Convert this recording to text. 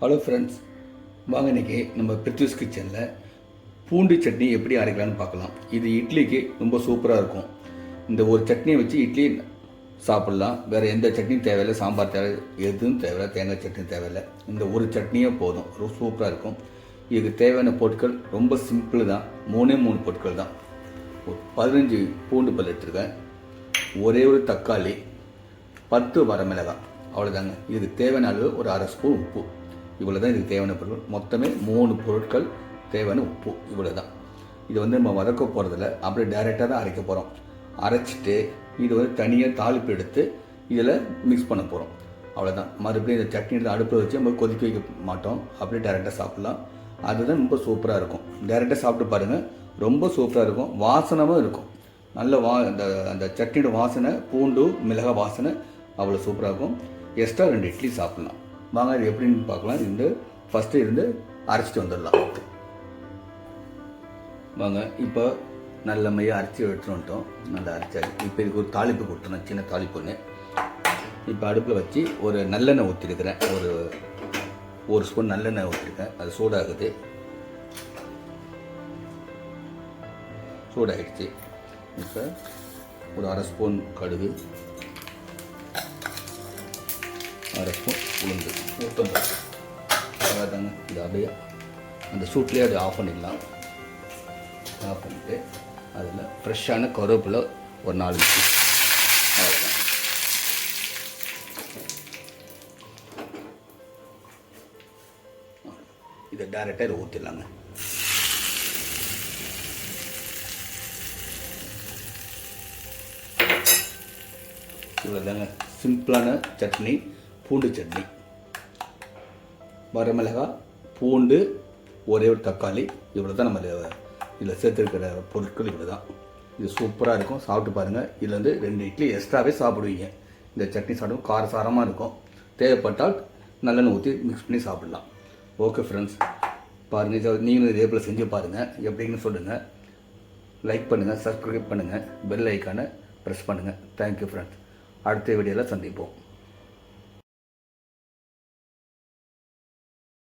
Hello friends, வாங்க இன்றைக்கி நம்ம பிரித்யூஸ் கிச்சனில் பூண்டு சட்னி எப்படி அரைக்கலான்னு பார்க்கலாம். இது இட்லிக்கு ரொம்ப சூப்பராக இருக்கும். இந்த ஒரு சட்னியை வச்சு இட்லி சாப்பிட்லாம். வேறு எந்த சட்னியும் தேவையில்லை, சாம்பார் தேவை எதுவும் தேவையில்லை, தேங்காய் சட்னி தேவையில்லை. இந்த ஒரு சட்னியே போதும், ரொம்ப சூப்பராக இருக்கும். இதுக்கு தேவையான பொருட்கள் ரொம்ப சிம்பிள் தான். மூணே பொருட்கள் தான். ஒரு 15 பூண்டு பல் எடுத்துருக்கேன், ஒரே ஒரு தக்காளி, 10 வரமிளகாய், அவ்வளோதாங்க. இதுக்கு தேவையான அளவு ஒரு அரை ஸ்பூன் உப்பு. இவ்வளோ தான் இதுக்கு தேவையான பொருட்கள். மொத்தமே 3 பொருட்கள், தேவையான உப்பு, இவ்வளோ தான். இது நம்ம வதக்க போகிறதில்ல, அப்படியே டைரெக்டாக தான் அரைக்க போகிறோம். அரைச்சிட்டு இது தனியாக தாளிப்பு எடுத்து இதில் மிக்ஸ் பண்ண போகிறோம், அவ்வளோதான். மறுபடியும் இந்த சட்னி எடுத்து அடுப்பில் வச்சு நம்ம கொதிக்க வைக்க மாட்டோம், அப்படியே டைரெக்டாக சாப்பிட்லாம். அதுதான் ரொம்ப சூப்பராக இருக்கும். டைரெக்டாக சாப்பிட்டு பாருங்கள், ரொம்ப சூப்பராக இருக்கும். வாசனமும் இருக்கும், நல்ல அந்த சட்னியோட வாசனை, பூண்டு மிளகாய் வாசனை அவ்வளோ சூப்பராக இருக்கும். எக்ஸ்ட்ரா 2 இட்லி சாப்பிட்லாம். வாங்க இது எப்படின்னு பார்க்கலாம். இது ஃபஸ்ட்டு இருந்து அரைச்சிட்டு வந்துடலாம். வாங்க, இப்போ நல்ல மையாக அரைச்சி எடுத்துகிட்டு வந்துட்டோம். நல்லா அரைச்சாச்சு. இப்போ இதுக்கு ஒரு தாளிப்பு கொடுத்துணும், சின்ன தாளிப்பு ஒன்று. இப்போ அடுப்பில் வச்சு ஒரு நல்லெண்ணெய் ஊற்றிருக்கிறேன். ஒரு ஸ்பூன் நல்லெண்ணெய் ஊற்றிருக்கேன். அது சூடாகுது, சூடாகிடுச்சு. இப்போ ஒரு அரை ஸ்பூன் கடுகு, அரை ஸ்பூன் உளுந்து ஊற்றணும். அதாங்க, இது அப்படியே அந்த சூட்லேயே அதை ஆஃப் பண்ணிடலாம். ஆஃப் பண்ணிவிட்டு அதில் ஃப்ரெஷ்ஷான கருவேப்பிலை ஒரு 4 பீஸ், அவ்வளோதான். இதை டைரெக்டாக இதை ஊற்றிடலாங்க. இவ்வளோதாங்க, சிம்பிளான சட்னி, பூண்டு சட்னி. வரமிளகாய், பூண்டு, ஒரே ஒரு தக்காளி, இவ்வளோ தான் நம்ம இதில் சேர்த்துருக்கிற பொருட்கள். இவ்வளோ தான். இது சூப்பராக இருக்கும், சாப்பிட்டு பாருங்கள். இதில் 2 இட்லி எக்ஸ்ட்ராவே சாப்பிடுவீங்க. இந்த சட்னி சாப்பிடும், காரசாரமாக இருக்கும். தேவைப்பட்டால் நல்லெண்ணெய் ஊற்றி மிக்ஸ் பண்ணி சாப்பிட்லாம். ஓகே ஃப்ரெண்ட்ஸ், பாருங்கள். நீங்களும் இதே போல் செஞ்சு பாருங்கள், எப்படின்னு சொல்லுங்கள். லைக் பண்ணுங்கள், சப்ஸ்கிரைப் பண்ணுங்கள், பெல் ஐக்கானை ப்ரெஸ் பண்ணுங்கள். Thank you friends. அடுத்த வீடியோவில் சந்திப்போம்.